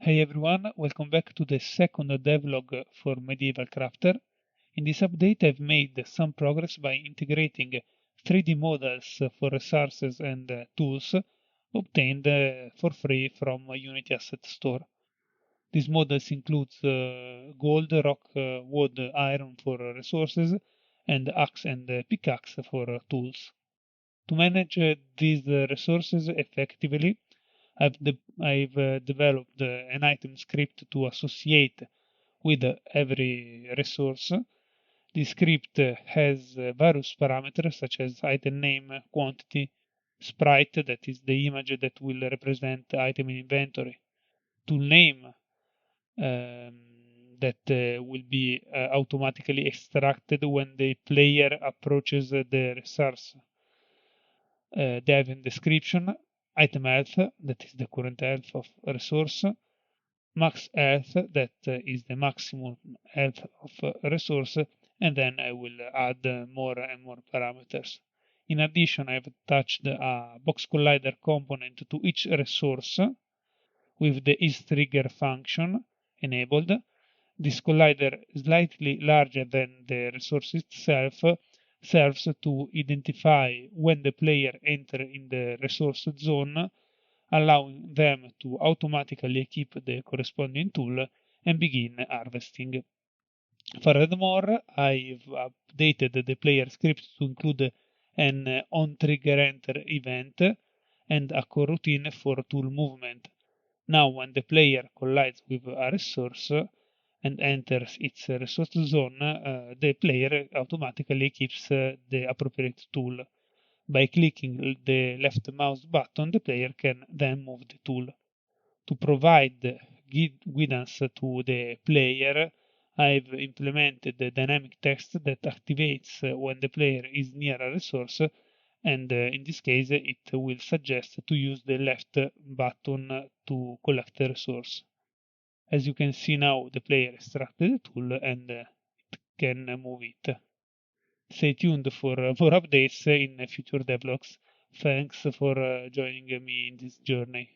Hey everyone, welcome back to the second devlog for Medieval Crafter. In this update I've made some progress by integrating 3D models for resources and tools obtained for free from Unity Asset Store. These models include gold, rock, wood, iron for resources, and axe and pickaxe for tools. To manage these resources effectively, I've developed an item script to associate with every resource. This script has various parameters such as item name, quantity, sprite, that is the image that will represent item in inventory, tool name, that will be automatically extracted when the player approaches the resource. The item description, item health, that is the current health of a resource, max health, that is the maximum health of a resource, and then I will add more and more parameters. In addition, I've attached a box collider component to each resource with the isTrigger function enabled. This collider, slightly larger than the resource itself, serves to identify when the player enters in the resource zone, allowing them to automatically equip the corresponding tool and begin harvesting. Furthermore, I've updated the player script to include an on-trigger enter event and a coroutine for tool movement. Now, when the player collides with a resource and enters its resource zone, the player automatically keeps the appropriate tool. By clicking the left mouse button, the player can then move the tool. To provide guidance to the player, I've implemented the dynamic text that activates when the player is near a resource, and in this case it will suggest to use the left button to collect the resource. As you can see now, the player extracted the tool and it can move it. Stay tuned for more updates in future devlogs. Thanks for joining me in this journey.